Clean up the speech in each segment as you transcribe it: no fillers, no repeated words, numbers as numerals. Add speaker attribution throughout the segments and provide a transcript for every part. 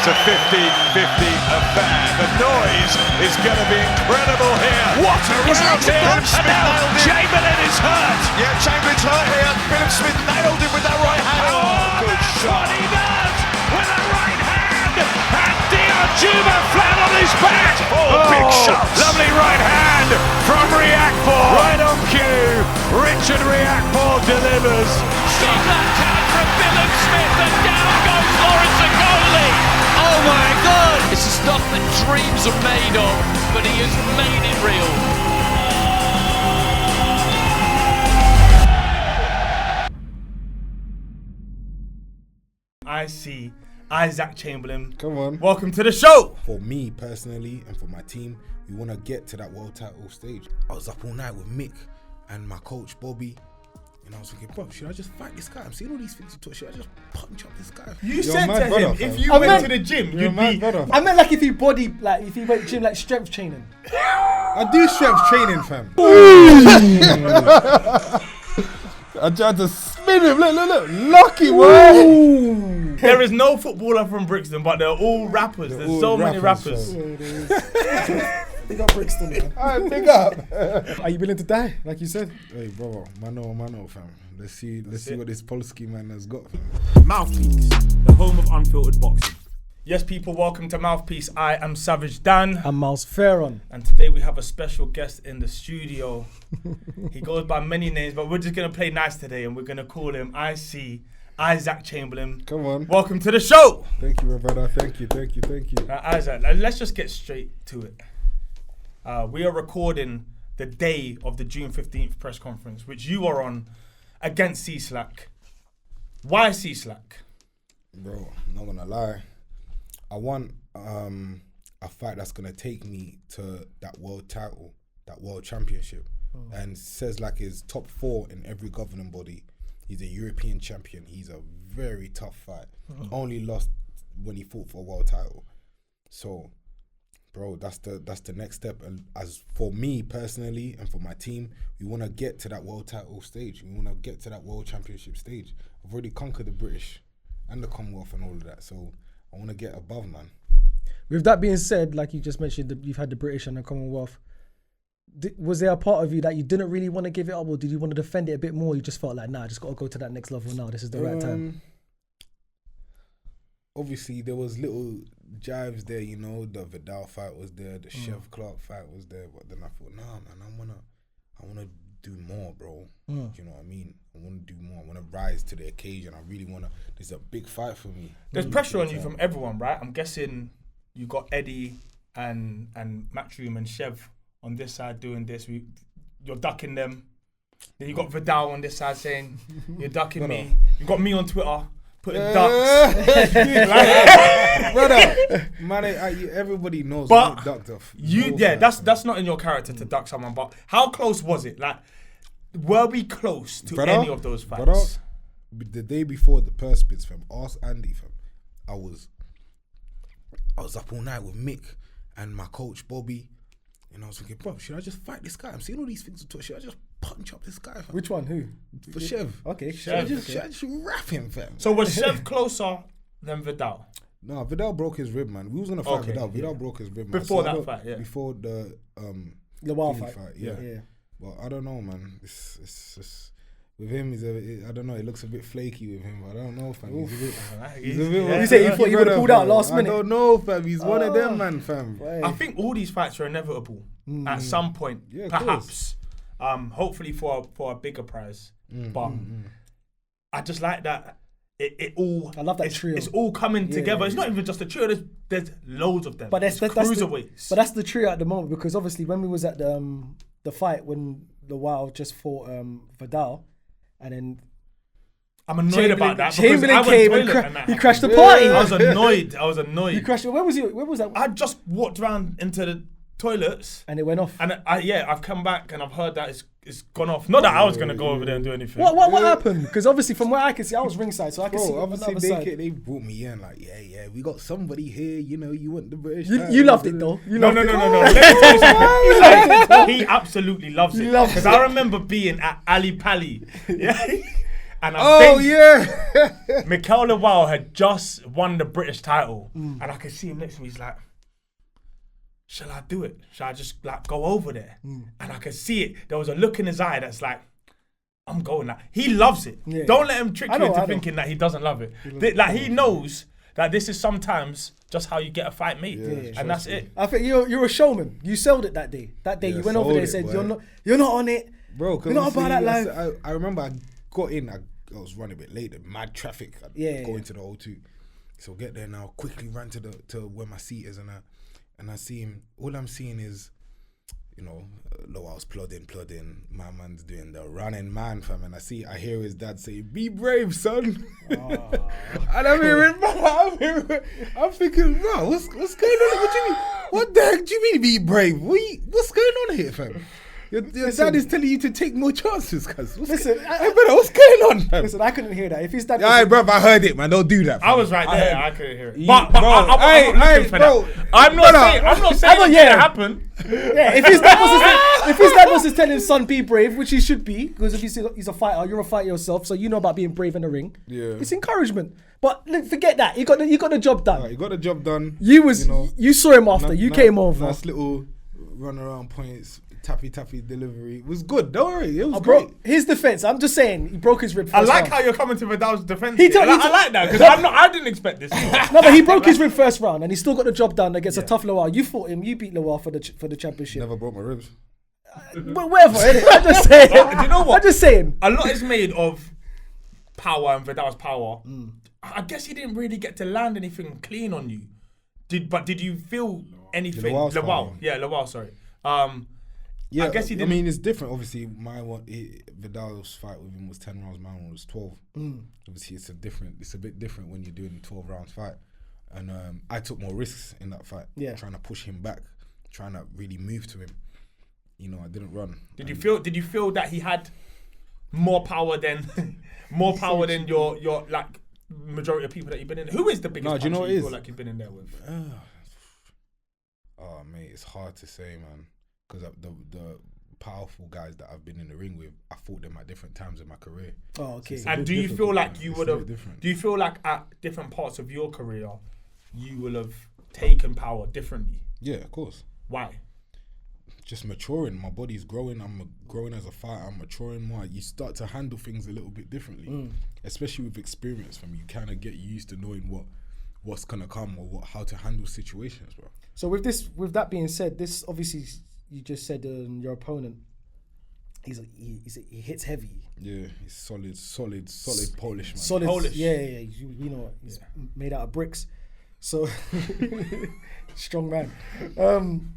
Speaker 1: It's a 50-50 affair. The noise is going to be incredible here. What a round here. And now Chamberlain is hurt. Yeah, Chamberlain's hurt here. Philip Smith nailed him with that right hand. Oh, good shot. What he does with a right hand. And Dion Juma flat on his back. Big shot. Lovely right hand from Reactball. Right on cue. Richard Reactball delivers.
Speaker 2: Big left hand from Philip Smith and down goes Lawrence Agoli. Oh my God! This is stuff that dreams are made of, but he has made it real.
Speaker 3: I see Isaac Chamberlain.
Speaker 4: Come on.
Speaker 3: Welcome to the show.
Speaker 4: For me personally and for my team, we want to get to that world title stage. I was up all night with Mick and my coach Bobby, and I was thinking, bro, should I just fight this guy? I'm seeing all these things to talk. Should I just punch up this guy?
Speaker 3: You said to him, if you went to the gym, you'd be.
Speaker 5: I meant like if you went gym like strength training.
Speaker 4: I do strength training, fam. I tried to spin him. Look. Lucky, boy.
Speaker 3: There is no footballer from Brixton, but they're all rappers. There's
Speaker 4: all
Speaker 3: so many rappers.
Speaker 5: Big up Brixton, man.
Speaker 4: Alright, big up.
Speaker 5: Are you willing to die, like you said?
Speaker 4: Hey, brother, mano, fam. Let's see what this Polski man has got, fam.
Speaker 6: Mouthpiece, the home of unfiltered boxing.
Speaker 3: Yes, people, welcome to Mouthpiece. I am Savage Dan.
Speaker 5: I'm Miles Fearon.
Speaker 3: And today we have a special guest in the studio. He goes by many names, but we're just going to play nice today and we're going to call him Isaac Chamberlain.
Speaker 4: Come on.
Speaker 3: Welcome to the show.
Speaker 4: Thank you, my brother. Thank you.
Speaker 3: Isaac, let's just get straight to it. We are recording the day of the June 15th press conference, which you are on against C-Slack. Why C-Slack?
Speaker 4: Bro, I'm not gonna lie. I want a fight that's gonna take me to that world title, that world championship. And says like he's top 4 in every governing body. He's a European champion. He's a very tough fight. Only lost when he fought for a world title. So, bro, that's the next step. And as for me personally and for my team, we want to get to that world title stage. We want to get to that world championship stage. I've already conquered the British and the Commonwealth and all of that. So I want to get above, man.
Speaker 5: With that being said, like you just mentioned, you've had the British and the Commonwealth. Was there a part of you that you didn't really want to give it up, or did you want to defend it a bit more? You just felt like, nah, I just got to go to that next level now. This is the right time.
Speaker 4: Obviously, there was little jives there, you know. The VIDDAL fight was there, the CHEV CLARKE fight was there. But then I thought, nah, man, I wanna do more, bro. Do you know what I mean? I want to do more. I want to rise to the occasion. I really want to. There's a big fight for me.
Speaker 3: There's pressure on you from everyone, right? I'm guessing you got Eddie and Matchroom and CHEV on this side doing this. You're ducking them. Then you got VIDDAL on this side saying you're ducking me. You got me on Twitter putting ducks.
Speaker 4: Brother, man, everybody knows
Speaker 3: but
Speaker 4: I'm ducked off.
Speaker 3: That's not in your character to duck someone. But how close was it? Like, were we close to any of those fights?
Speaker 4: Brother, the day before the purse bits, fam, ask Andy, fam. I was up all night with Mick and my coach Bobby. And I was thinking, bro, should I just fight this guy? I'm seeing all these things to talk. Should I just punch up this guy, fam?
Speaker 5: Which one? Who?
Speaker 4: For CHEV.
Speaker 5: Okay.
Speaker 4: Should I just rap him, fam?
Speaker 3: So was CHEV closer than VIDDAL?
Speaker 4: No, VIDDAL broke his rib, man. We was gonna fight VIDDAL. VIDDAL broke his rib, man.
Speaker 3: Before that fight, yeah.
Speaker 4: Before the
Speaker 5: wild fight.
Speaker 4: Yeah. But I don't know, man. It's just with him. I don't know. It looks a bit flaky with him. But I don't know, fam. He's a bit.
Speaker 5: You say you thought you would have pulled out last minute?
Speaker 4: I don't know, fam. He's one of them, man, fam.
Speaker 5: Right.
Speaker 3: I think all these fights are inevitable at some point, perhaps. Hopefully for a bigger prize. But I just like that. It all.
Speaker 5: I love that trio.
Speaker 3: It's all coming together. It's not even just a trio. There's loads of them.
Speaker 5: But that's
Speaker 3: cruiserweights.
Speaker 5: But that's the trio at the moment, because obviously when we was at the fight when the Wild just fought VIDDAL, and then
Speaker 3: I'm annoyed about that.
Speaker 5: Chamberlain came and he crashed the party.
Speaker 3: I was annoyed.
Speaker 5: He crashed. Where was that?
Speaker 3: I just walked around into the toilets
Speaker 5: and it went off.
Speaker 3: And I've come back and I've heard that it's gone off. Not that I was gonna go over there and do anything.
Speaker 5: What happened? Because obviously from where I can see, I was ringside, so I can see.
Speaker 4: Obviously they brought me in like, yeah, we got somebody here. You know, you want the British.
Speaker 5: You loved it though.
Speaker 3: No. Let me tell you something. He absolutely loves it. Because I remember being at Ali Pali. Yeah. And I think
Speaker 4: yeah.
Speaker 3: Mikel Lawal had just won the British title, and I could see him next to me. He's like, "Shall I do it? Shall I just like go over there?" And I could see it. There was a look in his eye that's like, "I'm going now." He loves it.
Speaker 5: Yeah.
Speaker 3: Don't let him trick you into
Speaker 5: know.
Speaker 3: thinking that he doesn't love it. He knows that this is sometimes just how you get a fight made, and that's it.
Speaker 5: I think you're a showman. You sold it that day. You went over there and said you're not on it,
Speaker 4: Bro,
Speaker 5: you're not about that life.
Speaker 4: I remember I got in, I was running a bit late, mad traffic, going to the O2. So get there now, quickly ran to where my seat is, and I see him. All I'm seeing is, Lowell's plodding. My man's doing the running man, fam. And I hear his dad say, "Be brave, son." And I'm thinking, bro, what's going on? What do you mean? What the heck do you mean be brave? What's going on here, fam? Your dad is telling you to take more chances, cuz. What's going on, fam?
Speaker 5: Listen, I couldn't hear that. If his dad,
Speaker 4: Bro, I heard it, man. Don't do that, fam.
Speaker 3: I was right there. I couldn't hear it.
Speaker 4: You-
Speaker 3: But
Speaker 4: bro,
Speaker 3: I'm not looking for
Speaker 4: bro.
Speaker 3: that. I'm not saying it's gonna happen.
Speaker 5: yeah, if his dad was to tell his son be brave, which he should be, because if he's a fighter, you're a fighter yourself, so you know about being brave in the ring.
Speaker 4: Yeah.
Speaker 5: It's encouragement. But look, forget that. You got the job done.
Speaker 4: You got the job done.
Speaker 5: You saw him after. You came over.
Speaker 4: Nice little run around points, tappy delivery. It was good. Don't worry, it was
Speaker 5: Bro,
Speaker 4: great.
Speaker 5: his defense. I'm just saying, he broke his rib.
Speaker 3: I
Speaker 5: First
Speaker 3: like
Speaker 5: round.
Speaker 3: how you're coming to Vidal's defense.
Speaker 5: He told-
Speaker 3: I
Speaker 5: he told-
Speaker 3: like that because I didn't expect this.
Speaker 5: No, but he broke his rib first round, and he still got the job done against a tough Lawal. You fought him. You beat Lawal for the championship.
Speaker 4: Never broke my ribs.
Speaker 5: But whatever. Innit? I'm just saying.
Speaker 3: Do you know what?
Speaker 5: I'm just saying.
Speaker 3: A lot is made of power and Vidal's power. I guess he didn't really get to land anything clean on you. Did you feel anything?
Speaker 4: Lawal's power.
Speaker 3: Lawal. Sorry.
Speaker 4: Yeah,
Speaker 3: I guess he
Speaker 4: I
Speaker 3: didn't.
Speaker 4: mean, it's different. Obviously, Vidal's fight with him was 10 rounds. My one was 12. Obviously, it's a bit different when you're doing 12 rounds fight. And I took more risks in that fight.
Speaker 5: Yeah.
Speaker 4: Trying to push him back, trying to really move to him. I didn't run.
Speaker 3: Did you feel that he had more power than your like majority of people that you've been in? Who is the biggest
Speaker 4: No, do you know
Speaker 3: puncher
Speaker 4: what it
Speaker 3: you
Speaker 4: is?
Speaker 3: feel like you've been in there with?
Speaker 4: Oh, mate, it's hard to say, man. Because the powerful guys that I've been in the ring with, I fought them at different times in my career.
Speaker 5: Oh, okay.
Speaker 3: And do you feel like you
Speaker 4: It's
Speaker 3: would
Speaker 4: very
Speaker 3: have?
Speaker 4: different.
Speaker 3: Do you feel like at different parts of your career, you will have taken power differently?
Speaker 4: Yeah, of course.
Speaker 3: Why?
Speaker 4: Just maturing. My body's growing. I'm growing as a fighter. I'm maturing more. You start to handle things a little bit differently, especially with experience. From you kind of get used to knowing what's gonna come or how to handle situations, bro.
Speaker 5: So with that being said, this obviously you just said your opponent. He hits heavy.
Speaker 4: Yeah, he's solid Polish man.
Speaker 5: Solid.
Speaker 3: Polish.
Speaker 5: Yeah. You know, he's made out of bricks. So strong man.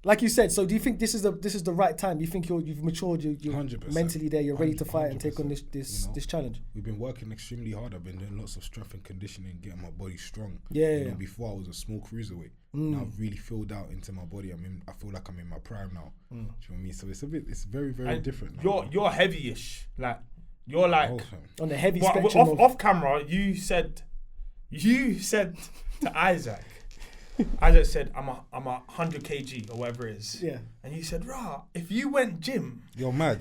Speaker 5: Like you said, so do you think this is the right time? You think you've matured, you're
Speaker 4: 100%.
Speaker 5: mentally there, you're ready to fight and take on
Speaker 4: 100%.
Speaker 5: this challenge?
Speaker 4: We've been working extremely hard. I've been doing lots of strength and conditioning, getting my body strong.
Speaker 5: Yeah.
Speaker 4: Before I was a small cruiserweight. Now I've really filled out into my body. I feel like I'm in my prime now. Do you know what I mean? So it's very, very different. Now.
Speaker 3: You're heavy-ish. Like you're like
Speaker 4: Oh, fam.
Speaker 5: On the heavy spectrum.
Speaker 3: off camera. You said to Isaac. Isaac said, I'm a 100 kg or whatever it is.
Speaker 5: Yeah.
Speaker 3: And you said, rah, if you went gym,
Speaker 4: You're mad.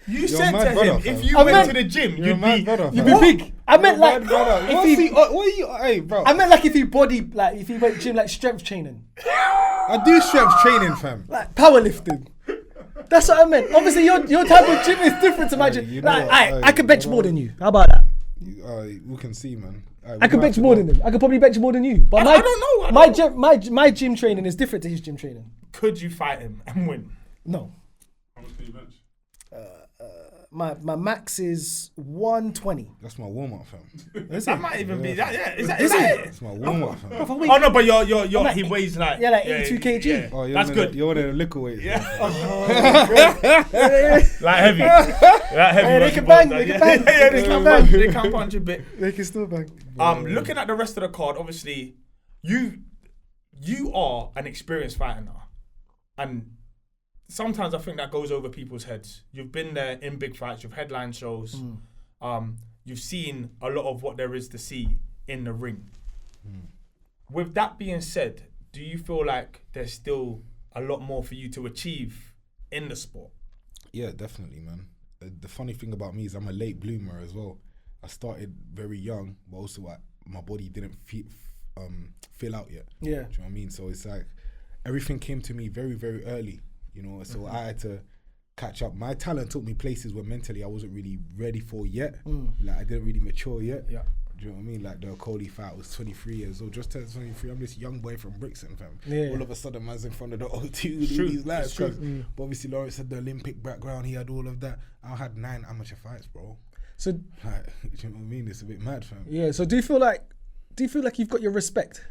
Speaker 3: you said
Speaker 4: mad
Speaker 3: to
Speaker 4: brother,
Speaker 3: him,
Speaker 4: fam.
Speaker 3: if you
Speaker 5: I
Speaker 3: went
Speaker 5: meant-
Speaker 3: to the gym,
Speaker 4: You're
Speaker 3: you'd
Speaker 4: mad
Speaker 3: be
Speaker 4: brother,
Speaker 5: You'd
Speaker 4: fam.
Speaker 5: be big. I meant like
Speaker 4: Hey, bro.
Speaker 5: I meant like if he went gym like strength training,
Speaker 4: I do strength training, fam.
Speaker 5: like powerlifting. That's what I meant. Obviously, your type of gym is different to my gym.
Speaker 4: you know
Speaker 5: Like,
Speaker 4: what?
Speaker 5: I can bench more than you. How about that?
Speaker 4: We can see, man.
Speaker 5: I can bench more than him. I could probably bench more than you. But
Speaker 3: I don't know.
Speaker 5: My gym training is different to his gym training.
Speaker 3: Could you fight him and win?
Speaker 5: No.
Speaker 6: How much can you bench?
Speaker 5: My max is 120.
Speaker 4: That's my warm up, fam.
Speaker 3: That might even be that. Yeah, is that it?
Speaker 4: That's my warm up, fam.
Speaker 3: Oh no, but you're he weighs like
Speaker 5: 82 kg.
Speaker 3: Yeah.
Speaker 4: Oh,
Speaker 3: That's good.
Speaker 4: You're one of the liquor weights.
Speaker 3: Yeah.
Speaker 5: Yeah.
Speaker 3: Like heavy. Like heavy.
Speaker 5: Hey, they can bang, they can bang.
Speaker 3: Yeah,
Speaker 5: They
Speaker 3: they
Speaker 5: can
Speaker 3: can
Speaker 5: bang.
Speaker 3: bang. They can punch a bit.
Speaker 5: They can still bang.
Speaker 3: Looking at the rest of the card, obviously, you are an experienced fighter now, and sometimes I think that goes over people's heads. You've been there in big fights, you've headlined shows, you've seen a lot of what there is to see in the ring. With that being said, do you feel like there's still a lot more for you to achieve in the sport?
Speaker 4: Yeah, definitely, man. the funny thing about me is I'm a late bloomer as well. I started very young, but also my body didn't fill out yet.
Speaker 5: Yeah.
Speaker 4: Do you know what I mean? So it's like everything came to me very, very early, you know, so I had to catch up. My talent took me places where mentally I wasn't really ready for yet. Like I didn't really mature yet.
Speaker 3: Yeah.
Speaker 4: Do you know what I mean? Like the Okoli fight, I was 23 years old, just turned 23. I'm this young boy from Brixton, fam.
Speaker 5: Yeah.
Speaker 4: All of a sudden, man's in front of the O2 with all these lads. But obviously, Lawrence had the Olympic background. He had all of that. I had 9 amateur fights, bro.
Speaker 5: So,
Speaker 4: like, do you know what I mean? It's a bit mad, fam.
Speaker 5: yeah. So do you feel like you've got your respect?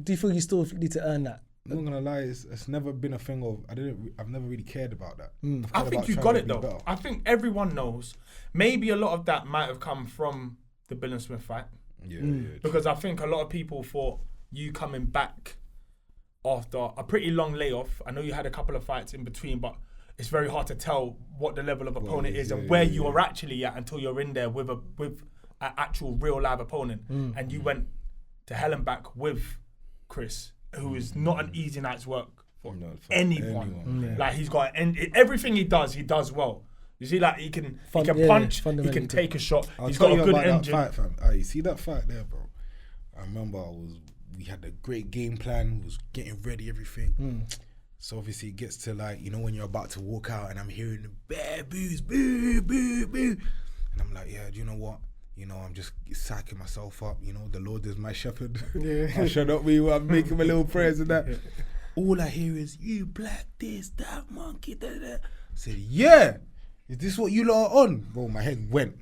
Speaker 5: Do you feel you still need to earn that?
Speaker 4: I'm not gonna lie, it's never been a thing of I've never really cared about that.
Speaker 3: I think you got it though.
Speaker 4: Better.
Speaker 3: I think everyone knows. Maybe a lot of that might have come from the Bill and Smith fight.
Speaker 4: Yeah,
Speaker 3: Because I think a lot of people thought you coming back after a pretty long layoff. I know you had a couple of fights in between, but it's very hard to tell what the level of opponent is and where you are actually at until you're in there with an actual real live opponent. And you went to hell and back with Chris, who is not an easy night's work for anyone. Like he's got everything he does well. You see, like he can punch, he can take a shot. He's got a good engine.
Speaker 4: That fight, fam. You see that fight there, bro? I remember we had a great game plan, was getting ready, everything. So obviously it gets to like, you know, when you're about to walk out and I'm hearing the bad boos, boo, boo, boo. And I'm like, yeah, do you know what? You know, I'm just psyching myself up. You know, the Lord is my shepherd. I shut up me while I'm making my little prayers and that. All I hear is, you black this, that monkey, da, da. I said, yeah. Is this what you lot are on? Bro, my head went.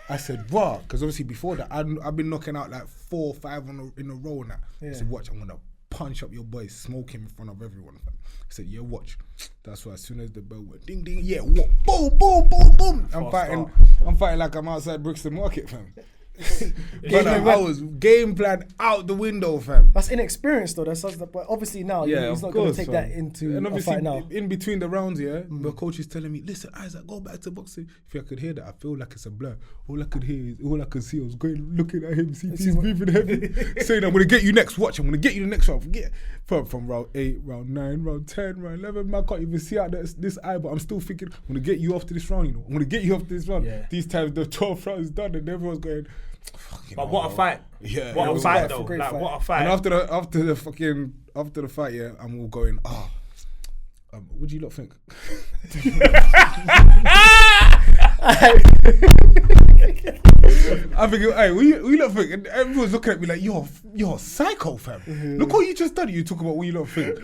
Speaker 4: I said, wow. Because obviously before that, I've been knocking out like 4 or 5 in a row now. I said, watch, I'm going to punch up your boy, smoke him in front of everyone. I said, yeah, watch. That's why as soon as the bell went ding, ding, yeah, what? Boom, boom, boom, boom. I'm fighting like I'm outside Brixton Market, fam. I was game plan out the window, fam.
Speaker 5: That's inexperience though. But obviously now he's not going to take that into
Speaker 4: and
Speaker 5: a fight now.
Speaker 4: In between the rounds, the coach is telling me, listen, Isaac, go back to boxing. If I could hear that, I feel like it's a blur. All I could see, I was going looking at him, see he's breathing heavy, saying, I'm going to get you next, watch, I'm going to get you the next round. Forget from round 8, round 9, round 10, round 11, man, I can't even see out this eye, but I'm still thinking, I'm going to get you after this round, you know. I'm going to get you after this round. Yeah. These times the 12th round is done and everyone's going,
Speaker 3: but what a fight!
Speaker 4: Yeah,
Speaker 3: what a fight though! Like what a fight!
Speaker 4: And after the fight, yeah, I'm all going. What do you lot think? I'm thinking, hey, what you lot think? And everyone's looking at me like, you're a psycho, fam. Look what you just done. You talk about what you lot think.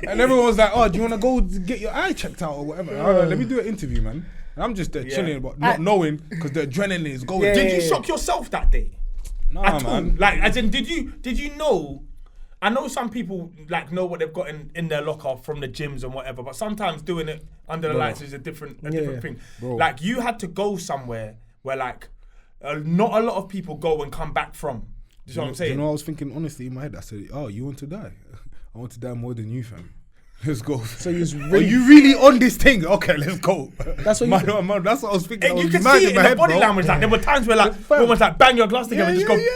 Speaker 4: And everyone was like, oh, do you want to go get your eye checked out or whatever? Let me do an interview, man. And I'm just there chilling, but not knowing because the adrenaline is going.
Speaker 3: Did you shock yourself that day?
Speaker 4: No, man.
Speaker 3: Like, as in, did you know? I know some people like know what they've got in their locker from the gyms and whatever, but sometimes doing it under the lights is a different thing. Bro. Like you had to go somewhere where like not a lot of people go and come back from. You know what I'm saying?
Speaker 4: You know, I was thinking honestly in my head. I said, "Oh, you want to die? I want to die more than you, fam." Let's go.
Speaker 5: So you
Speaker 4: really on this thing? Okay, let's go.
Speaker 5: That's what
Speaker 4: man, that's what I was thinking.
Speaker 3: And you can see it in the body language. Like there were times where like almost like bang your glass together and just go.
Speaker 4: Yeah.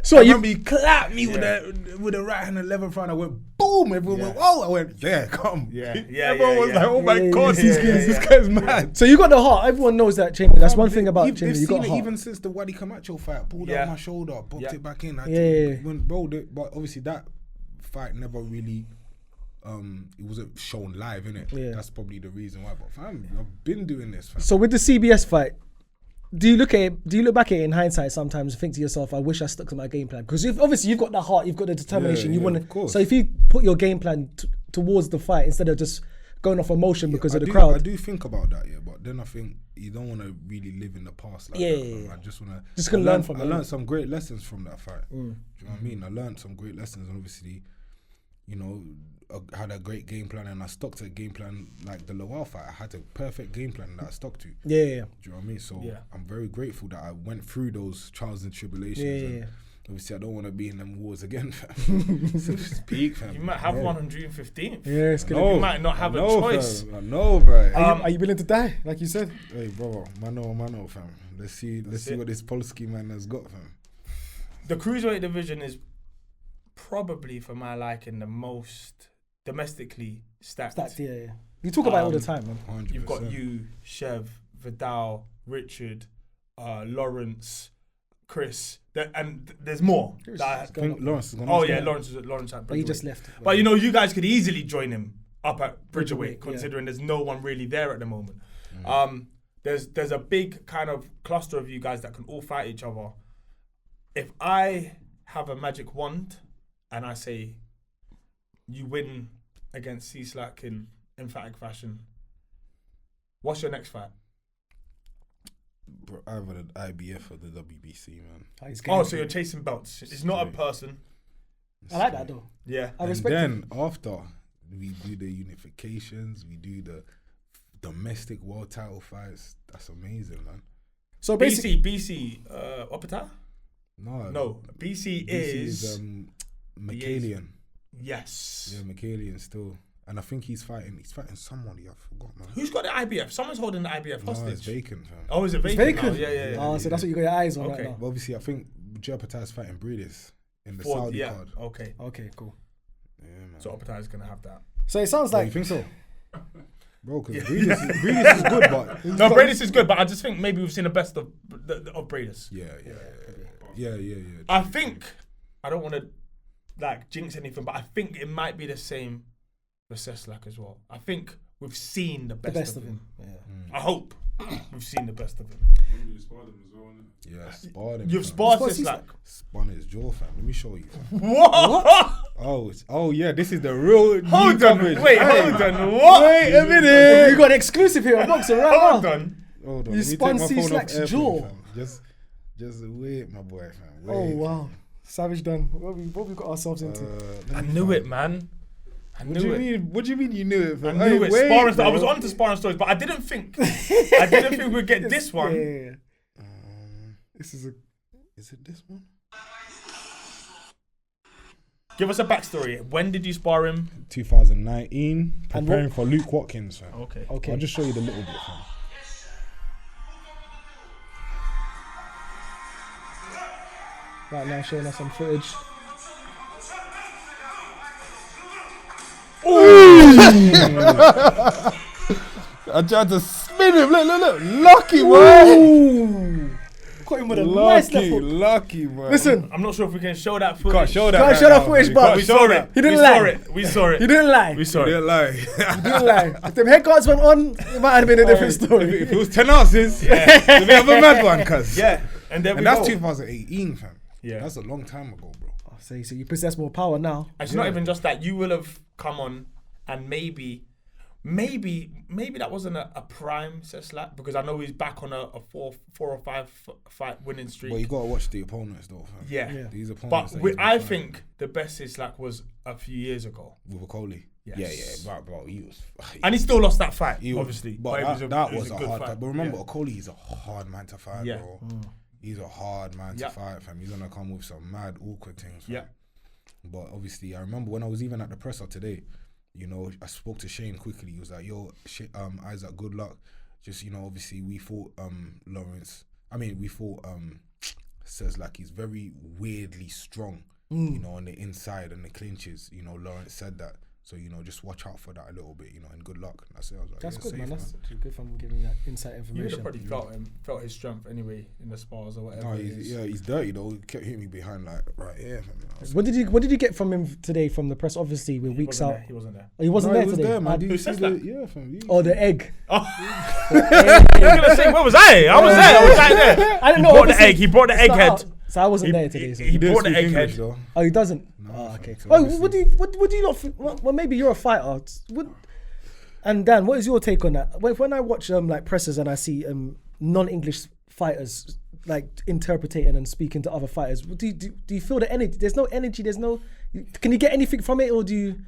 Speaker 4: So he clapped me with the right hand 11th round. I went boom. Everyone went oh. I went come. Everyone was like, oh my god, this guy's mad.
Speaker 5: So you got the heart. Everyone knows that, Chamberlain. That's one thing about Chamberlain. You got heart.
Speaker 4: Even since the Wadi Camacho fight, pulled out my shoulder, booked it back in. But obviously that fight never really. It wasn't shown live, innit? Yeah. That's probably the reason why. But fam, I've been doing this, fam.
Speaker 5: So with the CBS fight, do you look back at it in hindsight sometimes and think to yourself, I wish I stuck to my game plan? Because obviously you've got the heart, you've got the determination. You want to. So if you put your game plan towards the fight instead of just going off emotion because of the crowd.
Speaker 4: I do think about that, but then I think you don't want to really live in the past like that. I just want to
Speaker 5: learn from it.
Speaker 4: I learned some great lessons from that fight. Do you know what I mean? I learned some great lessons, and obviously, you know, I had a great game plan and I stuck to a game plan like the Lowell fight. I had a perfect game plan that I stuck to. Do you know what I mean? So I'm very grateful that I went through those trials and tribulations. Obviously, I don't want to be in them wars again, fam. So it's peak, fam.
Speaker 3: You might have one on June 15th.
Speaker 5: Yeah, it's gonna
Speaker 3: you might not have a choice.
Speaker 4: Fam. I know, bro.
Speaker 5: Are you willing to die, like you said?
Speaker 4: Hey, bro, mano, fam. Let's see what this Polski man has got, fam.
Speaker 3: The cruiserweight division is probably, for my liking, the most domestically stacked.
Speaker 5: You talk about it all the time, man.
Speaker 4: 100%.
Speaker 3: You've got you, CHEV, Vidal, Richard, Lawrence, Chris, and there's more.
Speaker 4: I think Lawrence is going
Speaker 3: Oh yeah, Lawrence at Bridgeweight.
Speaker 5: But he just left.
Speaker 3: But you guys could easily join him up at Bridgeweight,
Speaker 5: Bridgeweight,
Speaker 3: considering there's no one really there at the moment. There's a big kind of cluster of you guys that can all fight each other. If I have a magic wand and I say you win against C-Slack in emphatic fashion, what's your next fight?
Speaker 4: Bro, either the IBF or the WBC, man.
Speaker 3: Oh, so you're chasing belts. It's not a person.
Speaker 5: I like that though.
Speaker 3: Yeah.
Speaker 5: I
Speaker 4: And
Speaker 5: respect
Speaker 4: then
Speaker 5: it.
Speaker 4: after we do the unifications, we do the domestic world title fights. That's amazing, man.
Speaker 5: So basically,
Speaker 3: BC, Opata? No, BC is
Speaker 4: Michaelian.
Speaker 3: Yes.
Speaker 4: Yeah, Michaelian still. And I think he's fighting somebody, I forgot, man.
Speaker 3: Who's got the IBF? Someone's holding the IBF
Speaker 4: No,
Speaker 3: hostage.
Speaker 4: it's vacant, fam.
Speaker 3: Oh, is it
Speaker 5: it's
Speaker 3: vacant?
Speaker 5: vacant.
Speaker 3: now? Yeah.
Speaker 5: Oh, so that's what you got your eyes on
Speaker 3: Okay.
Speaker 5: right now.
Speaker 4: But obviously, I think Joe Patai's fighting Breedis in the
Speaker 3: Ford,
Speaker 4: Saudi
Speaker 3: yeah.
Speaker 4: card.
Speaker 3: Okay.
Speaker 5: Okay, cool.
Speaker 4: Yeah, man.
Speaker 3: So Opata is gonna have that.
Speaker 5: So it sounds
Speaker 4: Oh,
Speaker 5: like
Speaker 4: you think so? Bro, because Breedis is good, but...
Speaker 3: No, Bradis is good, but I just think maybe we've seen the best of Bradis.
Speaker 4: Yeah.
Speaker 3: I think I don't want to like jinx anything, but I think it might be the same with Seslak as well. I think we've seen the best of him.
Speaker 5: Yeah.
Speaker 3: I hope we've seen the best of him.
Speaker 6: You sparred him as well, innit?
Speaker 4: Yeah, sparred him.
Speaker 3: You've
Speaker 4: fam.
Speaker 3: sparred
Speaker 5: What's he
Speaker 3: Seslak.
Speaker 4: Spun his jaw, fam. Let me show you. Fam.
Speaker 3: What?
Speaker 4: Oh yeah, this is the real
Speaker 3: Hold
Speaker 4: new
Speaker 3: on.
Speaker 4: coverage.
Speaker 3: Wait,
Speaker 4: Hey,
Speaker 3: hold on. What?
Speaker 4: Wait a minute.
Speaker 5: You got an exclusive here on BOXXER right
Speaker 3: Hold
Speaker 5: now.
Speaker 3: on.
Speaker 4: Hold on.
Speaker 5: You
Speaker 4: let me
Speaker 5: spun
Speaker 4: take my phone off
Speaker 5: C-Slack's
Speaker 4: airplane,
Speaker 5: jaw.
Speaker 4: fam. Just wait, my boy, fam. Wait.
Speaker 5: Oh wow, savage done. What we got ourselves into?
Speaker 3: I knew it, man. I
Speaker 4: What do
Speaker 3: knew
Speaker 4: you
Speaker 3: it.
Speaker 4: mean? What do you mean you knew it,
Speaker 3: I
Speaker 4: fam?
Speaker 3: knew
Speaker 4: Hey,
Speaker 3: it.
Speaker 4: wait,
Speaker 3: Sparring
Speaker 4: bro.
Speaker 3: I was on to sparring stories, but I didn't think we'd get this one.
Speaker 5: Yeah. This is a.
Speaker 4: Is it this one?
Speaker 3: Give us a backstory. When did you spar him?
Speaker 4: 2019,
Speaker 5: And
Speaker 4: preparing for Luke Watkins, fam.
Speaker 3: Okay.
Speaker 5: Okay.
Speaker 4: I'll just show you the little bit, fam.
Speaker 5: Right now, showing us some footage.
Speaker 4: I tried to spin him. Look. Lucky, boy.
Speaker 5: Caught him with a nice left hook.
Speaker 4: Lucky, boy.
Speaker 5: Listen,
Speaker 3: I'm not sure if we can show that footage.
Speaker 4: Can't show that.
Speaker 5: Can't
Speaker 4: right
Speaker 5: show that
Speaker 4: now,
Speaker 5: footage,
Speaker 4: fam.
Speaker 5: but-
Speaker 4: Can't
Speaker 3: We
Speaker 4: show
Speaker 3: saw
Speaker 4: that.
Speaker 3: it.
Speaker 5: He didn't
Speaker 3: we
Speaker 5: lie.
Speaker 3: saw it. We saw it.
Speaker 5: he didn't lie.
Speaker 3: We saw
Speaker 4: He
Speaker 3: it.
Speaker 4: didn't lie.
Speaker 5: He didn't lie. If them head guards went on, it might have been a different story.
Speaker 4: If it was 10 ounces, then we have a mad one, cuz.
Speaker 3: Yeah. And then
Speaker 4: And that's 2018, fam.
Speaker 3: Yeah.
Speaker 4: That's a long time ago, bro.
Speaker 5: Oh, so you possess more power now.
Speaker 3: It's not even just that. You will have come on and maybe that wasn't a prime Seslak, because I know he's back on a four or five fight winning streak.
Speaker 4: But you gotta watch the opponents, though, fam.
Speaker 3: Yeah.
Speaker 4: These opponents.
Speaker 3: But
Speaker 4: that he's been
Speaker 3: I
Speaker 4: fighting
Speaker 3: think the best Seslak was a few years ago.
Speaker 4: with Okoli.
Speaker 3: Yes.
Speaker 4: Yeah, bro. He was.
Speaker 3: And he still lost that fight,
Speaker 4: He was-
Speaker 3: obviously.
Speaker 4: But
Speaker 3: it
Speaker 4: that
Speaker 3: it
Speaker 4: was a
Speaker 3: good
Speaker 4: hard fight. But remember,
Speaker 3: Yeah.
Speaker 4: Okoli is a hard man to fight,
Speaker 3: Yeah.
Speaker 4: bro. He's a hard man
Speaker 3: Yeah.
Speaker 4: to fight, fam. He's gonna come with some mad awkward things, fam.
Speaker 3: Yeah.
Speaker 4: But obviously, I remember when I was even at the presser today, you know, I spoke to Shane quickly. He was like, yo, Isaac, good luck. Just, you know, obviously we fought Lawrence. I mean, we fought says like he's very weirdly strong, you know, on the inside and the clinches. You know, Lawrence said that. So, you know, just watch out for that a little bit, you know, and good luck. That's it. I was like,
Speaker 5: That's
Speaker 4: yeah,
Speaker 5: good,
Speaker 4: safe,
Speaker 5: man. That's good for him giving you that inside
Speaker 3: You would have
Speaker 5: information.
Speaker 3: probably felt his strength anyway in the spars or whatever.
Speaker 4: No,
Speaker 3: it is.
Speaker 4: he's dirty though. He kept hitting me behind like right here.
Speaker 5: What did you get from him today from the press? Obviously, we're
Speaker 3: He
Speaker 5: weeks
Speaker 3: wasn't
Speaker 5: out.
Speaker 3: there. He wasn't there.
Speaker 5: Oh, he wasn't there
Speaker 4: he was
Speaker 5: today.
Speaker 4: there, man. Did
Speaker 3: Who
Speaker 4: you see
Speaker 3: says
Speaker 4: the,
Speaker 3: that?
Speaker 4: yeah, fam.
Speaker 5: Oh, the egg.
Speaker 3: I was gonna say, where was I? I was there. I was right there.
Speaker 5: I didn't
Speaker 3: He
Speaker 5: know.
Speaker 3: brought the
Speaker 5: obviously,
Speaker 3: egg. He brought the
Speaker 5: it's
Speaker 3: egg
Speaker 5: not
Speaker 3: head.
Speaker 5: out. So I wasn't there today. So.
Speaker 3: He
Speaker 4: didn't
Speaker 3: brought the
Speaker 4: speak
Speaker 3: egg
Speaker 4: English,
Speaker 3: head.
Speaker 4: though.
Speaker 5: Oh, he doesn't.
Speaker 4: No,
Speaker 5: Oh,
Speaker 4: fam.
Speaker 5: okay.
Speaker 4: So
Speaker 5: Oh,
Speaker 4: obviously-
Speaker 5: what do you not? Well, maybe you're a fighter. And Dan, what is your take on that? When I watch like presses and I see non-English fighters like interpreting and speaking to other fighters, do you feel the energy? There's no energy. There's no. Can you get anything from it, or do you?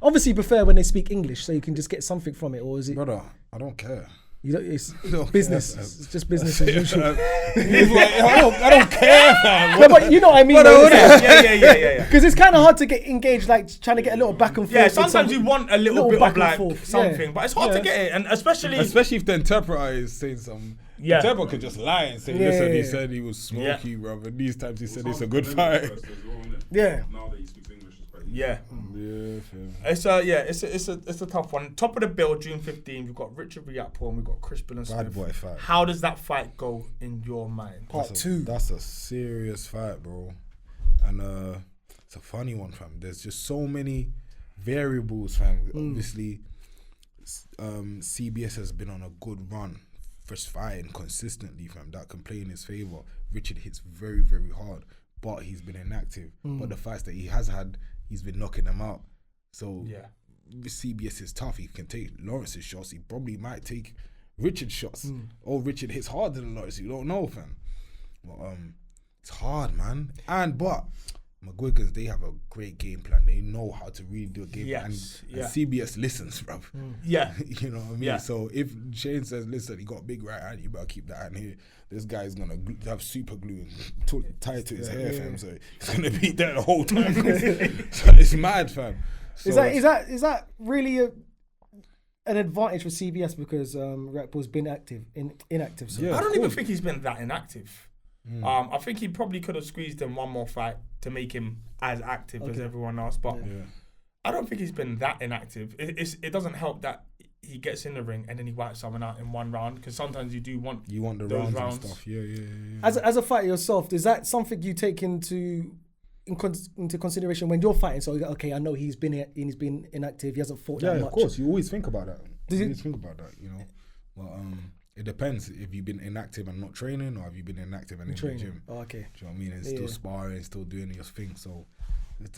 Speaker 5: Obviously, you prefer when they speak English, so you can just get something from it, or is it?
Speaker 4: Brother, I don't care.
Speaker 5: You don't, it's
Speaker 4: don't
Speaker 5: business.
Speaker 4: care,
Speaker 5: It's just business as usual.
Speaker 4: He's like, I don't care, fam.
Speaker 5: No, but you know what I mean.
Speaker 3: Yeah.
Speaker 5: Because it's kind of hard to get engaged, like trying to get a little back and forth.
Speaker 3: Yeah,
Speaker 5: with
Speaker 3: sometimes
Speaker 5: some-
Speaker 3: you want a little bit
Speaker 5: back
Speaker 3: of
Speaker 5: and
Speaker 3: like
Speaker 5: forth,
Speaker 3: something,
Speaker 5: yeah.
Speaker 3: but it's hard to get it, and especially
Speaker 4: Especially if the interpreter is saying something.
Speaker 3: Yeah.
Speaker 4: The interpreter could just lie and say,
Speaker 5: Yeah,
Speaker 4: listen,
Speaker 5: yeah,
Speaker 4: he
Speaker 5: yeah.
Speaker 4: said he was smoky,
Speaker 3: Yeah.
Speaker 4: brother. These times he said it's a
Speaker 6: Sounds
Speaker 4: good
Speaker 6: like
Speaker 4: fight.
Speaker 6: first as well, innit?
Speaker 5: Yeah.
Speaker 6: Now that he speaks English, it's quite
Speaker 3: Yeah.
Speaker 4: Yeah, fam.
Speaker 3: It's a tough one. Top of the bill, June 15. We've got Richard Riakpo and we've got Chris Bill and
Speaker 4: Bad
Speaker 3: Smith.
Speaker 4: boy fight.
Speaker 3: How does that fight go in your mind?
Speaker 5: Part 2.
Speaker 4: That's a serious fight, bro. And it's a funny one, fam. There's just so many variables, fam. Obviously, CBS has been on a good run for fighting consistently, fam. That can play in his favour. Richard hits very, very hard, but he's been inactive. But the fights that he has had, he's been knocking them out. So CBS is tough. He can take Lawrence's shots. He probably might take Richard's shots. Or Richard hits harder than Lawrence. You don't know, fam. But it's hard, man. But McGuigan's, they have a great game plan. They know how to really do a game plan. And CBS listens, bruv.
Speaker 3: Yeah.
Speaker 4: You know what I mean?
Speaker 3: Yeah.
Speaker 4: So if Shane says, listen, he got a big right hand, you better keep that hand here. This guy's going to have super glue and tie it to his hair, fam. So he's going to be there the whole time. So it's mad, fam. So
Speaker 5: Is that really an advantage for CBS because Riakpo's been inactive? So.
Speaker 4: Yeah.
Speaker 3: I don't even think he's been that inactive. I think he probably could have squeezed in one more fight to make him as active as everyone else, but I don't think he's been that inactive. It doesn't help that he gets in the ring and then he wipes someone out in one round, because sometimes you want
Speaker 4: the
Speaker 3: those
Speaker 4: rounds and stuff. Yeah.
Speaker 5: As a fighter yourself, is that something you take into consideration when you're fighting? So okay, I know he's been inactive. He hasn't fought that much.
Speaker 4: Yeah, of course. You always think about that.
Speaker 5: You
Speaker 4: always think about that. You know. Well, it depends if you've been inactive and not training, or have you been inactive and in the gym.
Speaker 5: Oh, okay.
Speaker 4: Do you know what I mean? And still sparring, still doing your thing. So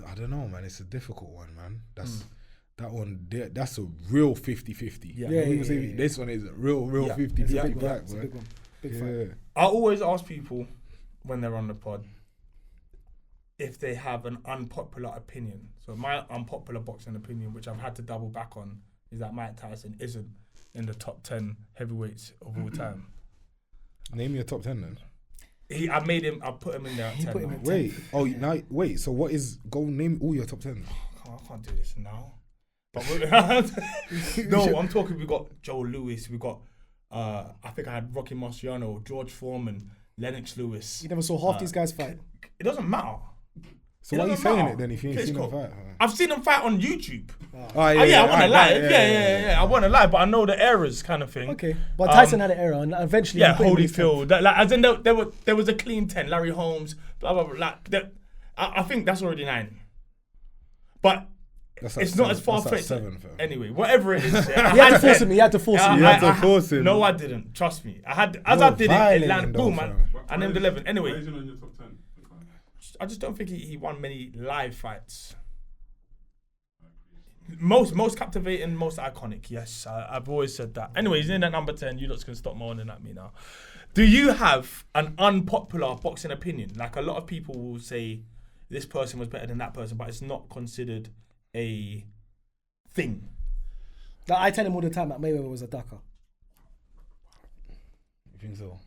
Speaker 4: I don't know, man. It's a difficult one, man. That one. That's a real 50-50.
Speaker 5: Yeah.
Speaker 4: This one is a real 50-50
Speaker 5: Yeah,
Speaker 4: fight,
Speaker 5: it's a big one. Big fight.
Speaker 4: Yeah.
Speaker 3: I always ask people when they're on the pod if they have an unpopular opinion. So my unpopular boxing opinion, which I've had to double back on, is that Mike Tyson isn't in the top 10 heavyweights of all time.
Speaker 4: Name your top 10 then.
Speaker 3: I put him in there at 10.
Speaker 5: put him in
Speaker 4: Wait. So what is? Go name all your top 10.
Speaker 3: I can't do this now. But I'm talking. We got Joe Louis. We got. I think I had Rocky Marciano, George Foreman, Lennox Lewis.
Speaker 5: You never saw half these guys fight.
Speaker 3: It doesn't matter.
Speaker 4: So why are you saying it then if you ain't seen them fight?
Speaker 3: I've seen them fight on YouTube.
Speaker 4: I
Speaker 3: want to lie. Yeah. I want to lie, but I know the errors kind of thing.
Speaker 5: Okay, but Tyson had an error, and eventually.
Speaker 3: Yeah, Holyfield. As in there was a clean 10. Larry Holmes. Blah blah blah. I think that's already 9. But it's not as far fetched. Anyway, whatever it is.
Speaker 5: He had to force him. You had to force him.
Speaker 3: No, I didn't. Trust me. I did it. Land, boom, man. I named 11. Anyway.
Speaker 6: Where's on your top 10?
Speaker 3: I just don't think he won many live fights. Most captivating, most iconic. Yes, I've always said that. Anyway, he's in at number 10. You lot can stop moaning at me now. Do you have an unpopular boxing opinion? Like a lot of people will say this person was better than that person, but it's not considered a thing.
Speaker 5: Like, I tell him all the time that Mayweather was a ducker.
Speaker 4: You think so?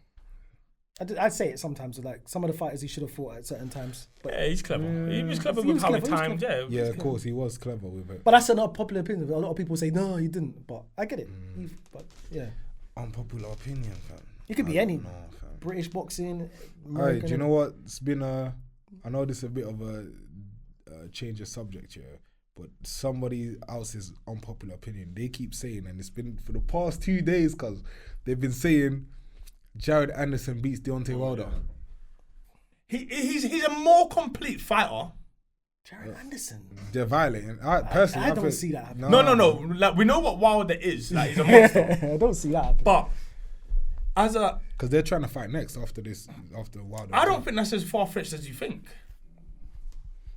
Speaker 5: I'd say it sometimes. Like some of the fighters he should have fought at certain times. But
Speaker 3: yeah, he's clever. He was clever with how he timed.
Speaker 4: Yeah, of course, he was clever with it.
Speaker 5: But that's a not popular opinion. A lot of people say no, he didn't. But I get it. But yeah,
Speaker 4: unpopular opinion, fam.
Speaker 5: It could be any British boxing.
Speaker 4: Alright, do you know what? It's been I know this is a bit of a change of subject here, but somebody else's unpopular opinion. They keep saying, and it's been for the past 2 days, cause they've been saying Jared Anderson beats Deontay Wilder.
Speaker 3: He's a more complete fighter.
Speaker 5: Jared Anderson.
Speaker 4: They're violating. Personally,
Speaker 5: I don't see that happening.
Speaker 3: No. Like, we know what Wilder is. Like, he's a monster.
Speaker 5: I don't see that happening.
Speaker 3: But
Speaker 4: because they're trying to fight next after Wilder.
Speaker 3: I don't think that's as far fetched as you think.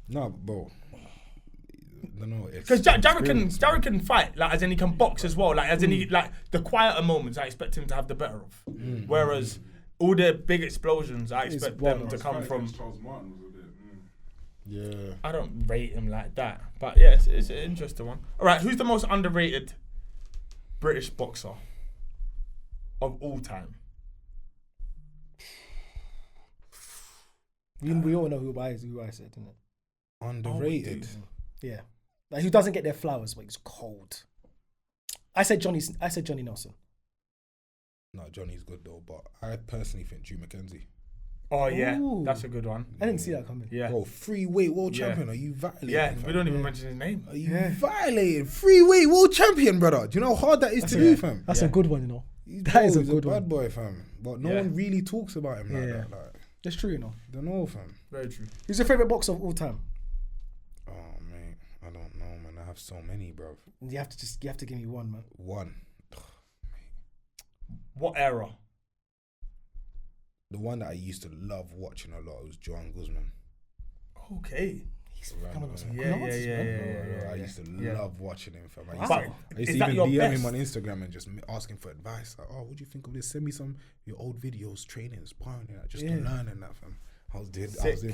Speaker 4: No, bro. No,
Speaker 3: because Jared can fight, like, as in he can box as well, like as in he, like the quieter moments I expect him to have the better of, whereas all the big explosions I expect them to come from.
Speaker 6: Charles Martin was a bit.
Speaker 4: Yeah.
Speaker 3: I don't rate him like that, but yeah, it's an interesting one. All right, who's the most underrated British boxer of all time?
Speaker 5: We all know who I said, didn't it?
Speaker 4: Underrated.
Speaker 5: Yeah. Like, who doesn't get their flowers, but he's cold. I said Johnny Nelson.
Speaker 4: No, Johnny's good though, but I personally think Drew McKenzie.
Speaker 3: Oh yeah,
Speaker 5: Ooh.
Speaker 3: that's a good one.
Speaker 5: I didn't see that coming.
Speaker 3: Yeah.
Speaker 4: Bro, free-weight world
Speaker 3: Yeah.
Speaker 4: champion. Are you violating?
Speaker 3: Yeah,
Speaker 4: fam?
Speaker 3: we don't even mention his name.
Speaker 4: Are you violating? Free-weight world champion, brother. Do you know how hard that is to do, fam?
Speaker 5: That's a good one, you know.
Speaker 4: He's
Speaker 5: That is a
Speaker 4: he's
Speaker 5: good
Speaker 4: bad
Speaker 5: one.
Speaker 4: boy, fam. But no one really talks about him like
Speaker 5: Yeah.
Speaker 4: that. Like,
Speaker 5: That's true, you know.
Speaker 4: don't know, fam.
Speaker 3: Very true.
Speaker 5: Who's your favorite boxer of all time?
Speaker 4: Oh, mate. I don't know, man. I have so many, bro.
Speaker 5: You have to give me one, man.
Speaker 4: One.
Speaker 3: What era?
Speaker 4: The one that I used to love watching a lot was Joan Guzman.
Speaker 3: Okay.
Speaker 5: Coming up with some
Speaker 3: Yeah,
Speaker 5: good
Speaker 3: yeah,
Speaker 5: answers,
Speaker 3: yeah,
Speaker 5: man.
Speaker 3: yeah.
Speaker 4: I used to love watching him, fam. I used,
Speaker 3: But
Speaker 4: to, I used
Speaker 3: is
Speaker 4: to
Speaker 3: that
Speaker 4: even
Speaker 3: your
Speaker 4: DM
Speaker 3: best?
Speaker 4: him on Instagram and just ask him for advice. Like, oh, what do you think of this? Send me some of your old videos, training, sparring, and that, just to learn and that, fam. I was doing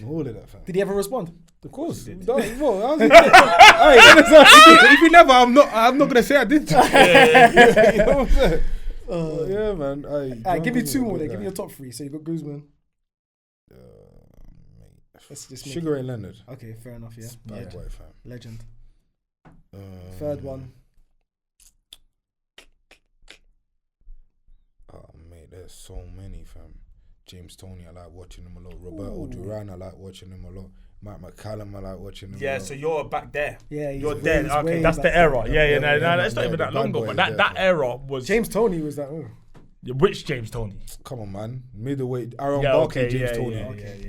Speaker 4: all of that, fam.
Speaker 5: Did he ever respond?
Speaker 4: Of course. If you never, I'm not gonna say I did. You know what I'm saying? Yeah, man.
Speaker 5: Alright, give me two more. There. Give me your top three. So you got Guzman. Let's just make
Speaker 4: Sugar Ray Leonard.
Speaker 5: Okay, fair enough. Yeah,
Speaker 4: Bad boy, fam.
Speaker 5: legend. Third one.
Speaker 4: Oh, mate, there's so many, fam. James Toney, I like watching him a lot. Roberto Duran, I like watching him a lot. Mike McCallum, I like watching him a
Speaker 3: Yeah,
Speaker 4: lot.
Speaker 3: so you're back there.
Speaker 5: Yeah,
Speaker 3: You're
Speaker 5: he's
Speaker 3: dead.
Speaker 5: way
Speaker 3: Okay, that's
Speaker 5: back
Speaker 3: the era.
Speaker 5: there.
Speaker 3: Yeah,
Speaker 4: Yeah,
Speaker 3: no, it's not even
Speaker 4: the
Speaker 3: that long
Speaker 4: bad
Speaker 3: ago.
Speaker 4: boy
Speaker 3: But
Speaker 4: is
Speaker 3: that
Speaker 4: there,
Speaker 3: era was
Speaker 5: James Toney was that.
Speaker 3: which James Toney?
Speaker 4: Come on, man. Middleweight, Aaron
Speaker 3: Yeah,
Speaker 4: Barkley,
Speaker 3: okay,
Speaker 4: James
Speaker 3: yeah,
Speaker 4: Toney.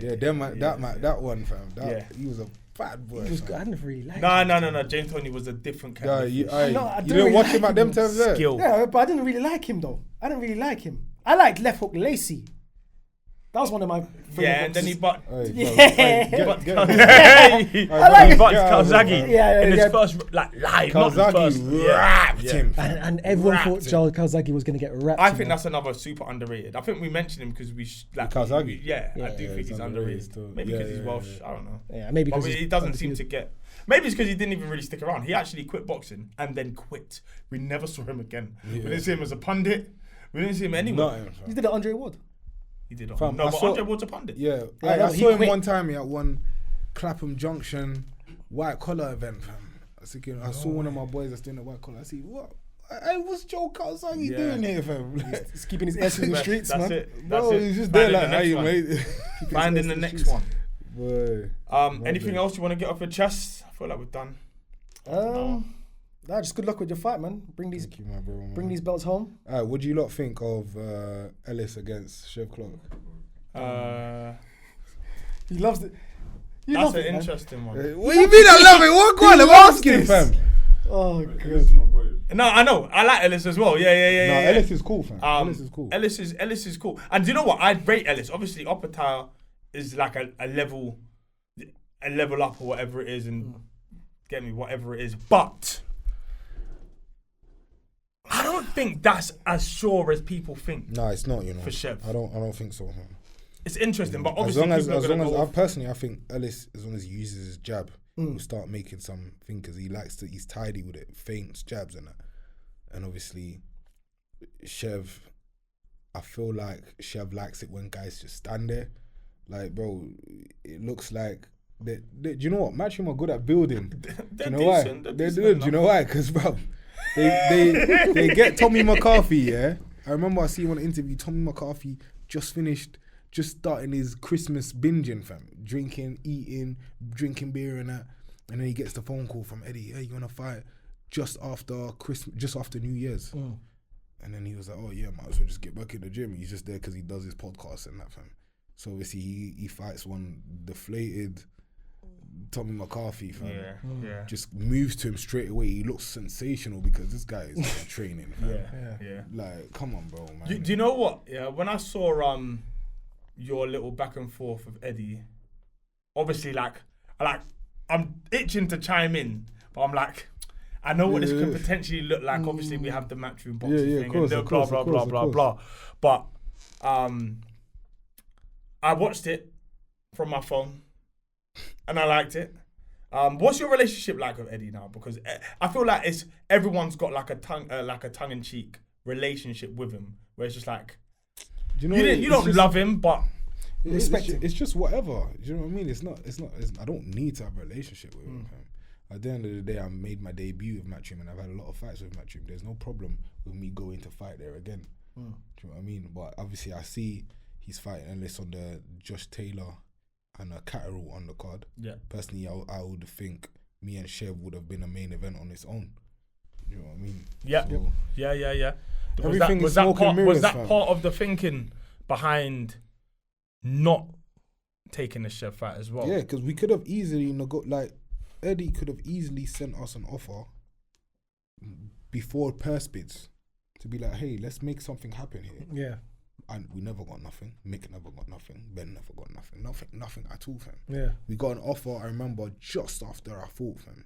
Speaker 3: yeah,
Speaker 4: That one, fam.
Speaker 3: Yeah.
Speaker 4: He was a bad boy.
Speaker 5: He was
Speaker 4: fam.
Speaker 5: good. I didn't really like.
Speaker 3: No. James Toney was a different kind
Speaker 4: Yeah,
Speaker 3: of
Speaker 4: you,
Speaker 3: fish.
Speaker 5: I
Speaker 4: you
Speaker 5: didn't
Speaker 4: didn't
Speaker 5: really
Speaker 4: watch
Speaker 5: like
Speaker 4: him at
Speaker 5: him.
Speaker 4: them times there?
Speaker 3: Skill.
Speaker 5: Yeah, but I didn't really like him though. I didn't really like him. I liked Left Hook Lacey. That was one of my favorite
Speaker 3: Yeah, and then he
Speaker 5: boxers.
Speaker 3: but
Speaker 5: Yeah.
Speaker 3: he
Speaker 5: like
Speaker 3: bucked Calzaghe
Speaker 5: Yeah,
Speaker 3: in his
Speaker 5: yeah.
Speaker 3: first live. Not his first.
Speaker 4: Calzaghe wrapped him.
Speaker 5: And everyone
Speaker 3: Wrapped
Speaker 5: thought
Speaker 3: him.
Speaker 5: Charles Calzaghe was going to get wrapped.
Speaker 3: I
Speaker 5: you
Speaker 3: think
Speaker 5: know.
Speaker 3: that's another super underrated. I think we mentioned him because we
Speaker 4: Calzaghe?
Speaker 3: Yeah, I do
Speaker 5: Yeah,
Speaker 3: think
Speaker 4: he's
Speaker 3: he's
Speaker 4: underrated
Speaker 3: underrated.
Speaker 4: still.
Speaker 3: Maybe
Speaker 4: Yeah,
Speaker 3: because he's
Speaker 4: yeah,
Speaker 3: Welsh.
Speaker 4: yeah.
Speaker 3: I don't know.
Speaker 5: Yeah, maybe
Speaker 3: But
Speaker 5: because
Speaker 3: he doesn't seem to get. Maybe it's because he didn't even really stick around. He actually quit boxing and then quit. We never saw him again. We didn't see him as a pundit. We didn't see him anywhere.
Speaker 4: Nothing, fam.
Speaker 5: You did it, Andre Ward.
Speaker 3: He did.
Speaker 4: Fam,
Speaker 3: No,
Speaker 4: I
Speaker 3: but
Speaker 4: saw-
Speaker 3: Andre Ward's a pundit.
Speaker 4: Yeah,
Speaker 5: Yeah,
Speaker 4: I
Speaker 5: no, he
Speaker 4: saw him
Speaker 5: quit.
Speaker 4: one time at one Clapham Junction white collar event, fam. I saw one of my boys that's doing a white collar. I see, what? What's Joe Calzaghe
Speaker 3: Yeah.
Speaker 4: doing here, fam?
Speaker 5: He's keeping his ass in the streets,
Speaker 3: That's
Speaker 5: man.
Speaker 3: it.
Speaker 4: Bro,
Speaker 3: That's it.
Speaker 4: he's just there
Speaker 3: Finding
Speaker 4: like,
Speaker 3: the
Speaker 4: hey,
Speaker 3: next one.
Speaker 4: mate.
Speaker 3: Finding the next one.
Speaker 4: Boy.
Speaker 3: Anything else you want to get off your chest? I feel like we've done.
Speaker 5: Nah, just good luck with your fight, man. Bring these
Speaker 4: Thank you, my bro, man.
Speaker 5: bring these belts home.
Speaker 4: What do you lot think of Ellis against CHEV CLARKE?
Speaker 5: He loves it. You
Speaker 3: That's
Speaker 5: love
Speaker 3: an
Speaker 5: it, man.
Speaker 3: interesting one.
Speaker 4: What do you mean I love it? What go on? I'm asking, fam.
Speaker 5: Oh,
Speaker 6: It's
Speaker 5: good.
Speaker 6: my boy.
Speaker 3: No, I know. I like Ellis as well. Yeah.
Speaker 4: No, Ellis is cool, fam. Ellis is cool.
Speaker 3: Ellis is cool. And do you know what? I'd rate Ellis. Obviously, Oppenheimer is like a level up or whatever it is, and get me whatever it is. But I don't think that's as sure as people think.
Speaker 4: No, it's not. You know,
Speaker 3: For CHEV.
Speaker 4: I don't think so. Fam.
Speaker 3: It's interesting, but
Speaker 4: As
Speaker 3: obviously,
Speaker 4: long as
Speaker 3: people are gonna go
Speaker 4: I
Speaker 3: off-
Speaker 4: personally, I think Ellis, as long as he uses his jab, he'll start making something because he's tidy with it, feints, jabs, and that. And obviously, CHEV, I feel like CHEV likes it when guys just stand there. Like, bro, it looks like do you know what? Matchroom are good at building. Do
Speaker 3: They're
Speaker 4: you know why?
Speaker 3: decent, they're
Speaker 4: They're
Speaker 3: decent
Speaker 4: good. Do you know why? Because, bro, they get Tommy McCarthy. Yeah, I remember I see one interview. Tommy McCarthy just starting his Christmas binging, fam. Drinking, eating, drinking beer and that. And then he gets the phone call from Eddie. Hey, you wanna fight just after Christmas, just after New Year's? And then he was like, oh yeah, might as well just get back in the gym. He's just there because he does his podcast and that, fam. So obviously he fights one deflated Tommy McCarthy, fam.
Speaker 3: Yeah.
Speaker 4: Just moves to him straight away. He looks sensational because this guy is like, training, fam.
Speaker 3: Yeah.
Speaker 4: Like, come on, bro, man.
Speaker 3: Do you know what? Yeah, when I saw your little back and forth with Eddie, obviously I'm itching to chime in, but I'm like, I know what this could potentially look like. Obviously, we have the matchroom boxing thing
Speaker 4: course,
Speaker 3: and
Speaker 4: of
Speaker 3: blah
Speaker 4: course,
Speaker 3: blah
Speaker 4: of
Speaker 3: blah
Speaker 4: course,
Speaker 3: blah
Speaker 4: of
Speaker 3: blah. But I watched it from my phone, and I liked it. What's your relationship like with Eddie now? Because I feel like everyone's got like a tongue-in-cheek relationship with him, where it's just like
Speaker 4: Do you know
Speaker 3: you don't love him, but
Speaker 5: Respect him.
Speaker 4: It's just whatever. Do you know what I mean? It's not. I don't need to have a relationship with him. Fam. At the end of the day, I made my debut with Matchroom and I've had a lot of fights with Matchroom. There's no problem with me going to fight there again. Do you know what I mean? But obviously, I see he's fighting Ellis on the Josh Taylor and a Catterall on the card.
Speaker 3: Yeah.
Speaker 4: Personally, I would think me and CHEV would have been a main event on its own. You know what I mean?
Speaker 3: Yeah.
Speaker 4: So,
Speaker 3: Yeah.
Speaker 4: Everything is
Speaker 3: Was that
Speaker 4: smoke and mirrors,
Speaker 3: was that
Speaker 4: fam.
Speaker 3: part of the thinking behind not taking the CHEV fight as well?
Speaker 4: yeah, because we could have easily Eddie could have easily sent us an offer before purse bids to be like, hey, let's make something happen here.
Speaker 5: Yeah.
Speaker 4: And we never got nothing. Mick never got nothing. Ben never got nothing. Nothing at all, fam.
Speaker 5: Yeah.
Speaker 4: We got an offer, I remember, just after I fought, fam,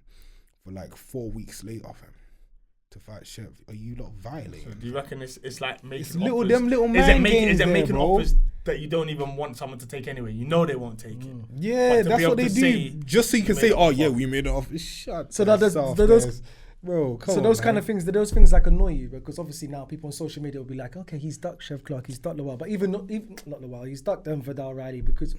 Speaker 4: for like 4 weeks later, fam, to fight CHEV. Are you lot violating?
Speaker 3: So do you reckon it's like making
Speaker 4: It's
Speaker 3: offers?
Speaker 4: them little man games
Speaker 3: Is it
Speaker 4: there,
Speaker 3: making
Speaker 4: bro.
Speaker 3: offers that you don't even want someone to take anyway? You know they won't take it.
Speaker 4: Yeah,
Speaker 3: But to be
Speaker 4: that's
Speaker 3: able
Speaker 4: what they
Speaker 3: to
Speaker 4: do.
Speaker 3: say,
Speaker 4: Just so you can
Speaker 3: made
Speaker 4: say,
Speaker 3: an
Speaker 4: oh,
Speaker 3: offer.
Speaker 4: yeah, we made an offer. Shut
Speaker 5: So
Speaker 4: the
Speaker 5: that
Speaker 4: stuff,
Speaker 5: those-
Speaker 4: guys. Bro, come
Speaker 5: So
Speaker 4: on,
Speaker 5: those
Speaker 4: man.
Speaker 5: kind of things, those things like annoy you because obviously now people on social media will be like, okay, he's ducked CHEV Clarke, he's ducked Lawal, but even not Lawal, he's ducked Vidal Riley because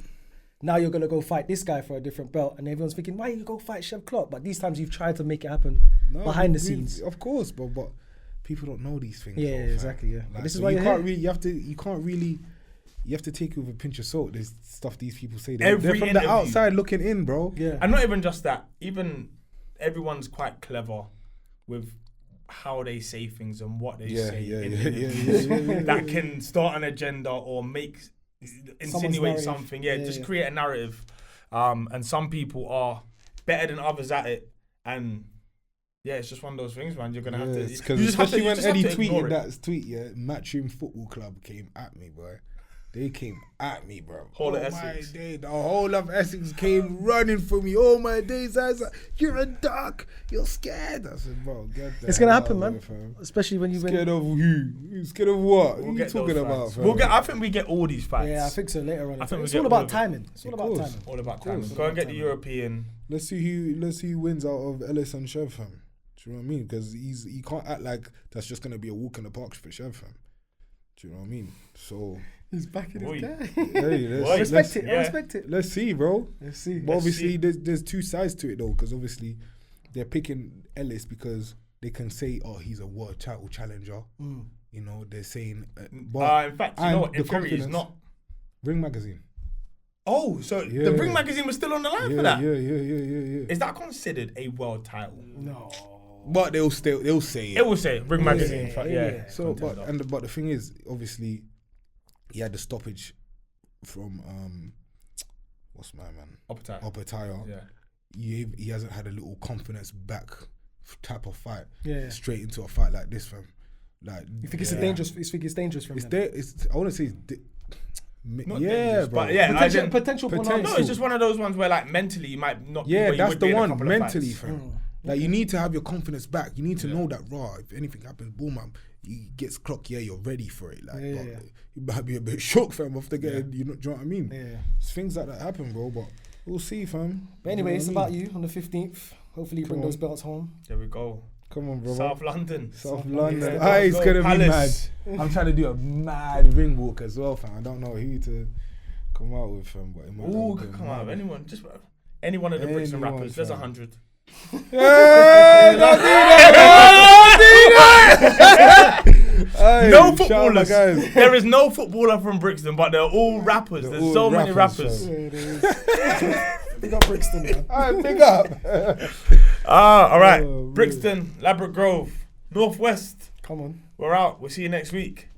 Speaker 5: now you're gonna go fight this guy for a different belt, and everyone's thinking, why you go fight CHEV Clarke? But these times you've tried to make it happen
Speaker 4: No,
Speaker 5: behind the
Speaker 4: we-
Speaker 5: scenes.
Speaker 4: Of course, but people don't know these things.
Speaker 5: Yeah,
Speaker 4: though, fam.
Speaker 5: exactly, yeah. But this is why
Speaker 4: you
Speaker 5: you're
Speaker 4: can't
Speaker 5: here.
Speaker 4: really. You have to take it with a pinch of salt. There's stuff these people say.
Speaker 3: Every
Speaker 4: They're from
Speaker 3: interview.
Speaker 4: the outside looking in, bro.
Speaker 5: Yeah.
Speaker 3: And not even just that. Even everyone's quite clever with how they say things and what they say in interviews. That can start an agenda or insinuate
Speaker 5: narrative.
Speaker 3: something.
Speaker 5: Yeah,
Speaker 3: Just
Speaker 5: yeah.
Speaker 3: create a narrative. And some people are better than others at it. And yeah, it's just one of those things, man. You're gonna have to.
Speaker 4: Because
Speaker 3: you just have to-
Speaker 4: especially
Speaker 3: you
Speaker 4: when
Speaker 3: just have
Speaker 4: Eddie
Speaker 3: to ignore
Speaker 4: tweeted
Speaker 3: it.
Speaker 4: that tweet, Matchroom Football Club came at me, boy. They came at me, bro.
Speaker 3: Whole of
Speaker 4: my
Speaker 3: Essex.
Speaker 4: day, the whole of Essex came running for me. Oh my days, Isaac, you're a duck. You're scared. I said, bro, get that.
Speaker 5: It's gonna happen, man. Especially when you win.
Speaker 4: Scared of who? You scared of what?
Speaker 3: We'll
Speaker 4: What are you
Speaker 3: get
Speaker 4: talking
Speaker 3: those
Speaker 4: about,
Speaker 3: fights.
Speaker 4: fam?
Speaker 3: I think we get all these fights.
Speaker 5: Yeah, I think so later on.
Speaker 3: I think we
Speaker 5: It's
Speaker 3: get
Speaker 5: all
Speaker 3: all
Speaker 5: about
Speaker 3: of it.
Speaker 5: timing. It's all
Speaker 4: Of
Speaker 5: about
Speaker 4: course.
Speaker 5: timing.
Speaker 3: All about
Speaker 4: course.
Speaker 3: timing. Go and get the European.
Speaker 4: Let's see who wins out of Ellis and CHEV, fam. Do you know what I mean? Because he can't act like that's just gonna be a walk in the park for CHEV, fam. Do you know what I mean? So
Speaker 5: He's backing
Speaker 3: Boy.
Speaker 5: his guy.
Speaker 4: hey,
Speaker 3: Boy.
Speaker 5: I respect it.
Speaker 3: yeah.
Speaker 5: I respect it.
Speaker 4: let's see, bro.
Speaker 5: Let's see.
Speaker 4: But obviously,
Speaker 3: see.
Speaker 4: there's two sides to it though, because obviously they're picking Ellis because they can say, oh, he's a world title challenger. You know, they're saying, but
Speaker 3: In fact, you
Speaker 4: and
Speaker 3: know what?
Speaker 4: the
Speaker 3: In theory, he's
Speaker 4: confidence-
Speaker 3: not.
Speaker 4: Ring Magazine.
Speaker 3: Oh, so
Speaker 4: Yeah.
Speaker 3: the Ring magazine was still on the line
Speaker 4: Yeah,
Speaker 3: for that.
Speaker 4: yeah.
Speaker 3: Is that considered a world title?
Speaker 5: No.
Speaker 4: But they'll say
Speaker 3: It will say Ring magazine.
Speaker 5: yeah,
Speaker 3: Yeah.
Speaker 5: yeah.
Speaker 4: So,
Speaker 3: contender.
Speaker 4: but the thing is, obviously, he had the stoppage from what's my man
Speaker 3: Opetire.
Speaker 4: Opetire.
Speaker 3: Yeah.
Speaker 4: He hasn't had a little confidence back type of fight.
Speaker 5: Yeah.
Speaker 4: Straight into a fight like this, fam. Like
Speaker 5: You think it's a dangerous? You think it's dangerous from
Speaker 4: It's
Speaker 5: him?
Speaker 4: there. I want to say,
Speaker 3: Not
Speaker 4: yeah,
Speaker 3: dangerous,
Speaker 4: bro.
Speaker 3: but yeah,
Speaker 5: Potential.
Speaker 3: potential.
Speaker 5: Potential.
Speaker 3: No, it's just one of those ones where like mentally you might not. be
Speaker 4: Yeah,
Speaker 3: where you
Speaker 4: that's
Speaker 3: would
Speaker 4: the
Speaker 3: be in a
Speaker 4: one.
Speaker 3: couple of
Speaker 4: Mentally,
Speaker 3: fights.
Speaker 4: fam. Like you need to have your confidence back. You need to know that if anything happens, boom, man, he gets clocked. Yeah, you're ready for it. Like, but you might be a bit shook, fam, after getting. You know, do you know what I mean?
Speaker 5: Yeah.
Speaker 4: It's things like that happen, bro. But we'll see, fam.
Speaker 5: But anyway, it's
Speaker 4: You know what
Speaker 5: about you on the 15th. Hopefully, you bring
Speaker 4: Come
Speaker 5: those
Speaker 4: on.
Speaker 5: belts home.
Speaker 3: There we go.
Speaker 4: Come on, bro.
Speaker 3: South London.
Speaker 4: South London.
Speaker 3: Yeah,
Speaker 4: Ah, it's
Speaker 3: go
Speaker 4: gonna
Speaker 3: Palace.
Speaker 4: be mad. I'm trying to do a mad ring walk as well, fam. I don't know who to come out with, fam. But it might
Speaker 3: Ooh,
Speaker 4: be
Speaker 3: could come out of
Speaker 4: mad.
Speaker 3: anyone. Just any one of the Brixton
Speaker 4: Anyone,
Speaker 3: rappers. There's
Speaker 4: fam.
Speaker 3: 100.
Speaker 4: Hey, don't do that! Hey,
Speaker 3: No
Speaker 4: shout out my
Speaker 3: footballers.
Speaker 4: guys.
Speaker 3: There is no footballer from Brixton, but they're all rappers.
Speaker 4: They're
Speaker 3: There's
Speaker 4: all
Speaker 3: so many
Speaker 4: rappers,
Speaker 3: rappers.
Speaker 4: fam.
Speaker 5: It is. Big up Brixton, man.
Speaker 4: Alright, pick up.
Speaker 3: All right.
Speaker 4: Oh,
Speaker 3: Brixton, Ladbroke Grove, Northwest.
Speaker 5: Come on.
Speaker 3: We're out. We'll see you next week.